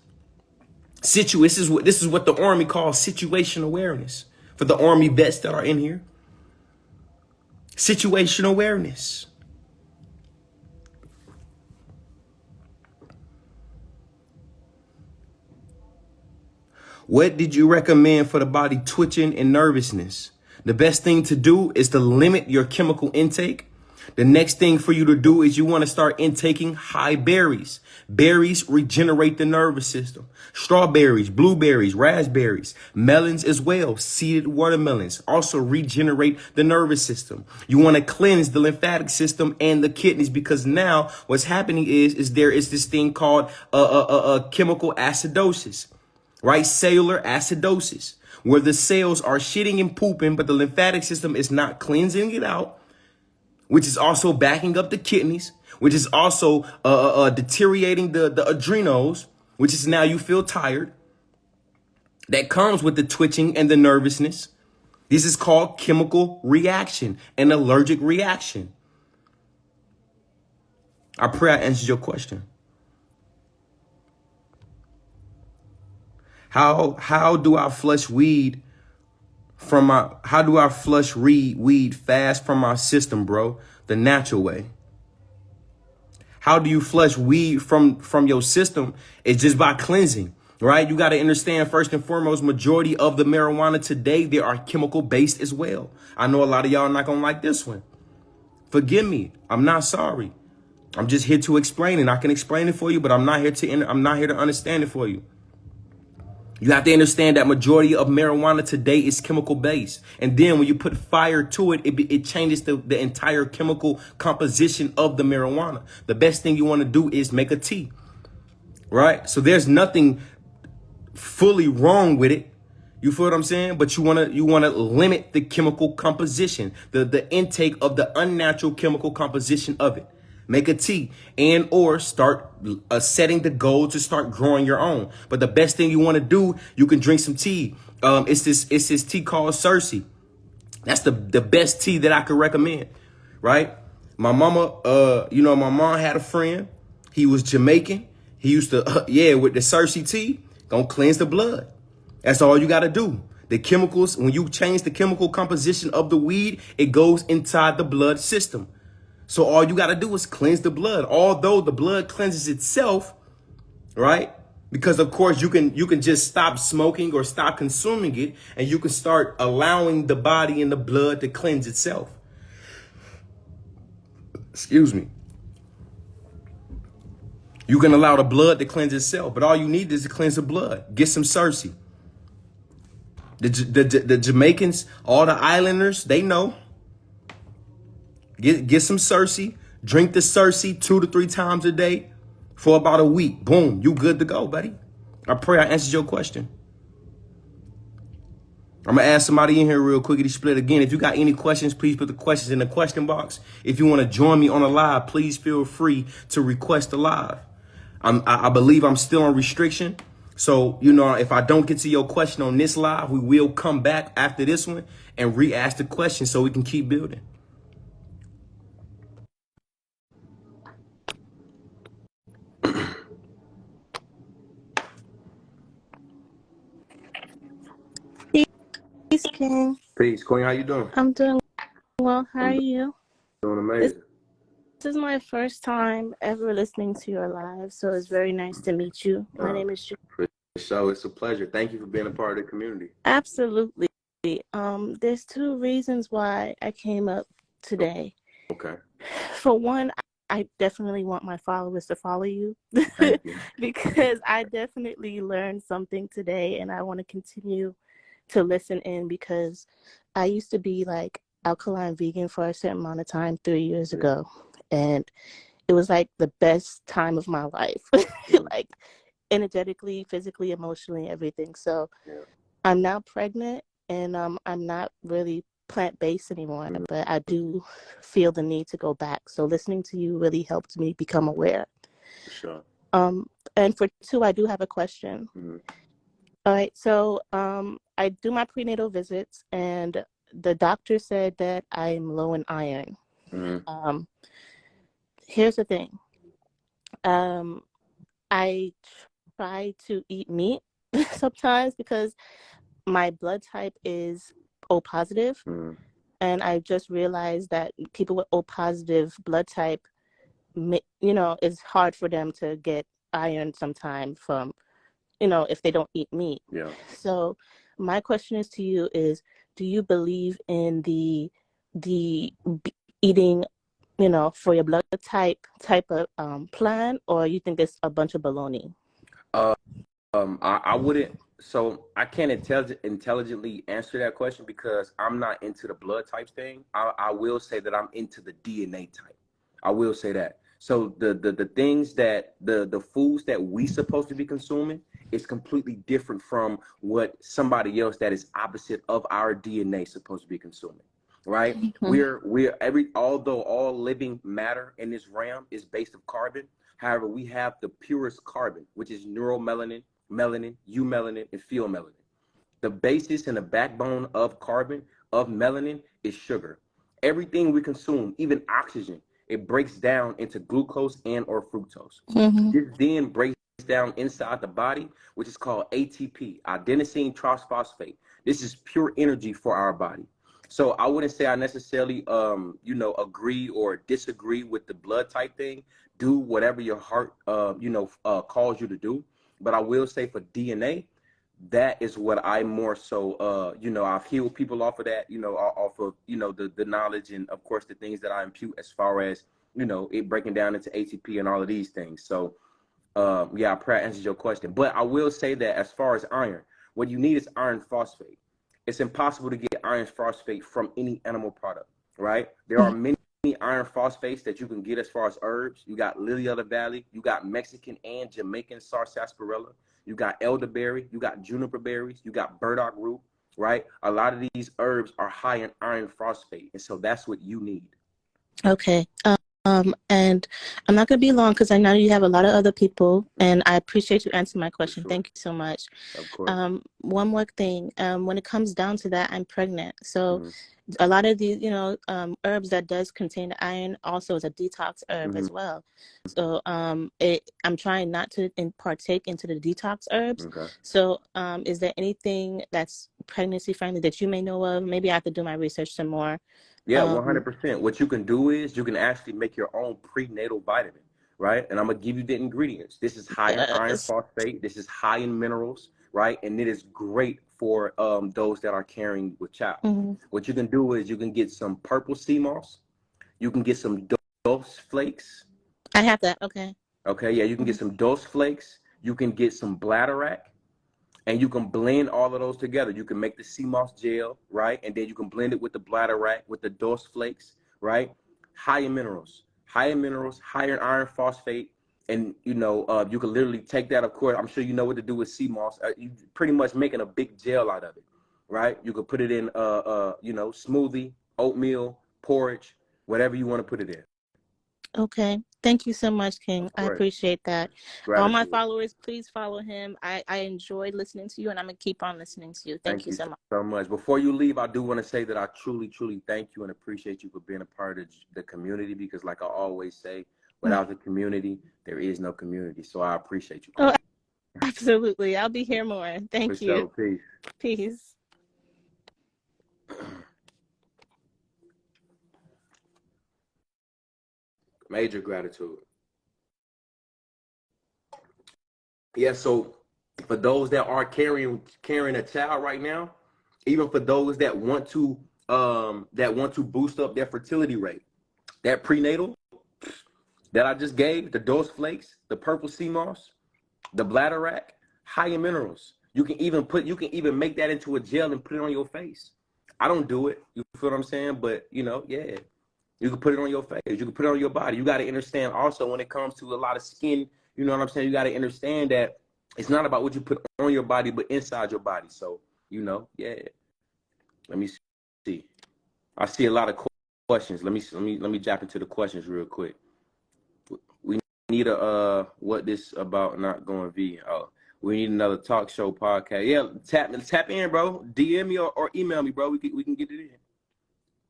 This is what the Army calls situation awareness. For the Army vets that are in here. Situation awareness. What did you recommend for the body twitching and nervousness? The best thing to do is to limit your chemical intake. The next thing for you to do is you want to start intaking high berries. Berries regenerate the nervous system. Strawberries, blueberries, raspberries, melons as well. Seeded watermelons also regenerate the nervous system. You want to cleanse the lymphatic system and the kidneys, because now what's happening is there is this thing called chemical acidosis, right? Cellular acidosis, where the cells are shitting and pooping, but the lymphatic system is not cleansing it out, which is also backing up the kidneys, which is also deteriorating the adrenals, which is now you feel tired. That comes with the twitching and the nervousness. This is called chemical reaction, an allergic reaction. I pray I answered your question. How do I flush weed weed fast from my system, bro? The natural way. How do you flush weed from your system? It's just by cleansing, right? You got to understand, first and foremost, majority of the marijuana today, they are chemical based as well. I know a lot of y'all are not going to like this one. Forgive me. I'm not sorry. I'm just here to explain it. I can explain it for you, but I'm not here to understand it for you. You have to understand that majority of marijuana today is chemical based. And then when you put fire to it, it changes the entire chemical composition of the marijuana. The best thing you want to do is make a tea, right? So there's nothing fully wrong with it. You feel what I'm saying? But you want to limit the chemical composition, the intake of the unnatural chemical composition of it. Make a tea and or start setting the goal to start growing your own. But the best thing you want to do, you can drink some tea. It's this tea called Cersei. That's the best tea that I could recommend, right? My mama, my mom had a friend. He was Jamaican. He used to, with the Cersei tea, gonna cleanse the blood. That's all you got to do. The chemicals, when you change the chemical composition of the weed, it goes inside the blood system. So all you got to do is cleanse the blood. Although the blood cleanses itself, right? Because of course you can just stop smoking or stop consuming it, and you can start allowing the body and the blood to cleanse itself. Excuse me. You can allow the blood to cleanse itself, but all you need is to cleanse the blood. Get some Cersei. The Jamaicans, all the islanders, they know. Get some Cersei. Drink the Cersei 2 to 3 times a day for about a week. Boom, you good to go, buddy. I pray I answered your question. I'm going to ask somebody in here real quickly split again. If you got any questions, please put the questions in the question box. If you want to join me on a live, please feel free to request a live. I believe I'm still on restriction. So, you know, if I don't get to your question on this live, we will come back after this one and re-ask the question so we can keep building. Peace, King. Peace. Queen, how you doing? I'm doing well. How are I'm you? doing This amazing. is my first time ever listening to your live, so it's very nice to meet you. My name is So it's a pleasure. Thank you for being a part of the community. Absolutely. There's two reasons why I came up today. Okay. For one, I definitely want my followers to follow you Thank you. because I definitely learned something today, and I want to continue to listen in because I used to be like alkaline vegan for a certain amount of time 3 years ago, and it was like the best time of my life, like energetically, physically, emotionally, everything. So I'm now pregnant, and I'm not really plant-based anymore, but I do feel the need to go back. So listening to you really helped me become aware. For sure. And for two, I do have a question. All right, so I do my prenatal visits, and the doctor said that I'm low in iron. Here's the thing. I try to eat meat sometimes because my blood type is O positive, and I just realized that people with O positive blood type, you know, it's hard for them to get iron sometimes from, you know, if they don't eat meat. Yeah. So my question is to you is, do you believe in the eating, you know, for your blood type of plan, or you think it's a bunch of baloney? I wouldn't. So I can't intelligently answer that question because I'm not into the blood types thing. I will say that I'm into the DNA type. I will say that. So the things that the foods that we supposed to be consuming is completely different from what somebody else that is opposite of our DNA supposed to be consuming. Right? Although all living matter in this realm is based of carbon. However, we have the purest carbon, which is neuromelanin, melanin, eumelanin, and pheomelanin. The basis and the backbone of carbon, of melanin, is sugar. Everything we consume, even oxygen, it breaks down into glucose and or fructose. This then breaks down inside the body, which is called ATP, adenosine triphosphate. This is pure energy for our body. So I wouldn't say I necessarily, agree or disagree with the blood type thing. Do whatever your heart, calls you to do. But I will say for DNA, that is what I more so, I've healed people off of that, off of, the knowledge and, of course, the things that I impute as far as, it breaking down into ATP and all of these things. So, I pray I answered your question. But I will say that as far as iron, what you need is iron phosphate. It's impossible to get iron phosphate from any animal product, right? There are many iron phosphates that you can get as far as herbs. You got lily of the valley, you got Mexican and Jamaican sarsaparilla, you got elderberry, you got juniper berries, you got burdock root, right? A lot of these herbs are high in iron phosphate, and so that's what you need. Okay. And I'm not going to be long because I know you have a lot of other people, and I appreciate you answering my question. Thank you so much. Of course. One more thing. When it comes down to that, I'm pregnant. So a lot of these, herbs that does contain iron also is a detox herb as well. So I'm trying not to partake into the detox herbs. Okay. So is there anything that's pregnancy friendly that you may know of? Maybe I have to do my research some more. Yeah, 100%. What you can do is you can actually make your own prenatal vitamin, right? And I'm going to give you the ingredients. This is high in iron phosphate. This is high in minerals, right? And it is great for those that are carrying with child. What you can do is you can get some purple sea moss. You can get some dose flakes. I have that. Okay. Okay, yeah, you can get some dose flakes. You can get some bladderwrack. And you can blend all of those together. You can make the sea moss gel, right? And then you can blend it with the bladderwrack, with the dose flakes, right? High in minerals, higher in iron phosphate. And, you can literally take that, of course. I'm sure you know what to do with sea moss. You pretty much making a big gel out of it, right? You could put it in, smoothie, oatmeal, porridge, whatever you want to put it in. Okay. Thank you so much, King. Of I course. appreciate that. All my Gratitude. followers, please follow him. I enjoyed listening to you, and I'm going to keep on listening to you. Thank you so much. So much. Before you leave, I do want to say that I truly, truly thank you and appreciate you for being a part of the community, because like I always say, without the community, there is no community. So I appreciate you. Oh, absolutely. I'll be here more. Thank For you. sure. Peace. Peace. Major gratitude. Yeah, so for those that are carrying a child right now, even for those that want to boost up their fertility rate, that prenatal that I just gave, the dose flakes, the purple sea moss, the bladder rack, high in minerals. You can even make that into a gel and put it on your face. I don't do it. You feel what I'm saying? But yeah. You can put it on your face. You can put it on your body. You got to understand also when it comes to a lot of skin, you know what I'm saying? You got to understand that it's not about what you put on your body, but inside your body. So, yeah. Let me see. I see a lot of questions. Let me jump into the questions real quick. We need what this about not going vegan. Oh, we need another talk show podcast. Yeah, tap in, bro. DM me or email me, bro. We can get it in.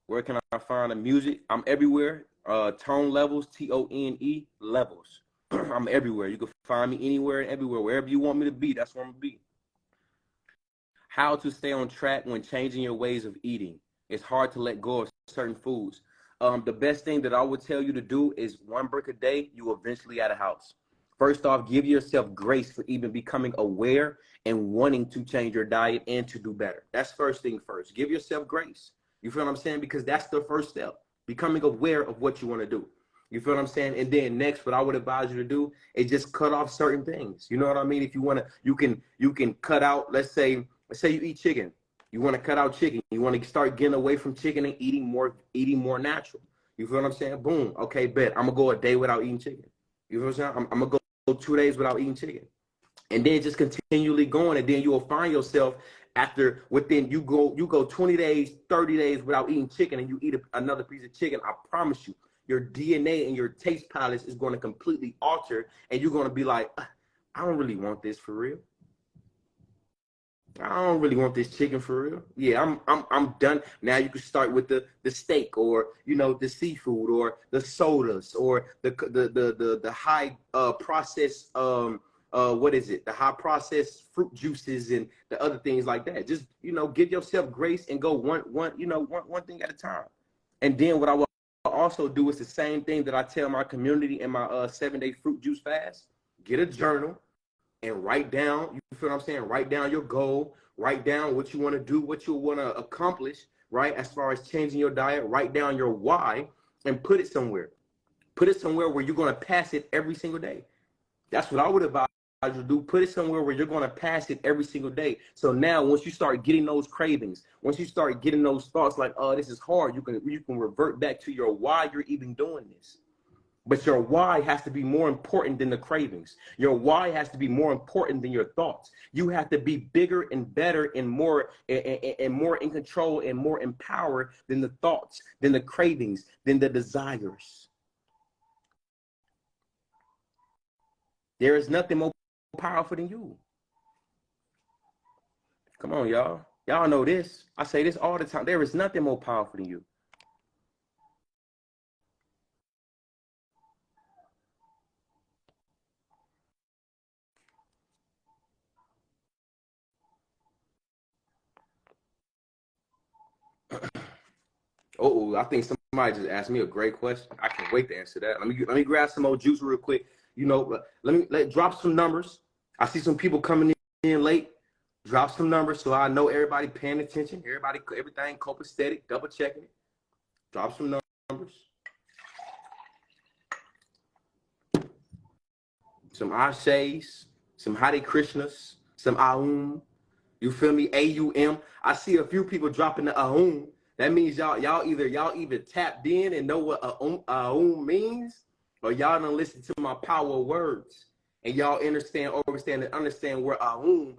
Where can I find the music? I'm everywhere. Tone Levels, TONE Levels. I'm everywhere. You can find me anywhere and everywhere. Wherever you want me to be, that's where I'm going to be. How to stay on track when changing your ways of eating. It's hard to let go of certain foods. The best thing that I would tell you to do is 1 brick a day, you eventually at a house. First off, give yourself grace for even becoming aware and wanting to change your diet and to do better. That's first thing first. Give yourself grace. You feel what I'm saying? Because that's the first step, becoming aware of what you want to do. You feel what I'm saying? And then next, what I would advise you to do is just cut off certain things. You know what I mean? If you want to, you can cut out, let's say you eat chicken. You want to cut out chicken. You want to start getting away from chicken and eating more natural. You feel what I'm saying? Boom. Okay, bet. I'm going to go a day without eating chicken. You feel what I'm saying? I'm going to go 2 days without eating chicken. And then just continually going, and then you will find yourself within you go 20 days, 30 days without eating chicken, and you eat another piece of chicken. I promise you, your DNA and your taste palette is going to completely alter, and you're going to be like, I don't really want this for real. I don't really want this chicken for real. Yeah, I'm done. Now you can start with the steak, or the seafood, or the sodas, or the high processed what is it? The high processed fruit juices and the other things like that. Just give yourself grace and go one thing at a time. And then what I will also do is the same thing that I tell my community in my 7-day fruit juice fast. Get a journal and write down, you feel what I'm saying? Write down your goal, write down what you want to do, what you want to accomplish, right? As far as changing your diet, write down your why and put it somewhere. Put it somewhere where you're going to pass it every single day. That's what I would advise you to do. Put it somewhere where you're going to pass it every single day. So now once you start getting those cravings, once you start getting those thoughts like, oh, this is hard, you can revert back to your why you're even doing this. But your why has to be more important than the cravings. Your why has to be more important than your thoughts. You have to be bigger and better and more in control and more empowered than the thoughts, than the cravings, than the desires. There is nothing more powerful than you. Come on, y'all. Y'all know this. I say this all the time. There is nothing more powerful than you. Oh, I think somebody just asked me a great question. I can't wait to answer that. Let me grab some more juice real quick. Let drop some numbers. I see some people coming in late. Drop some numbers so I know everybody paying attention. Everything copacetic, double checking it. Drop some numbers. Some Ashes, some Hare Krishnas, some Aum. You feel me? AUM. I see a few people dropping the Aum. That means y'all either tapped in and know what Aum means, or y'all done listen to my power of words and y'all understand where Aum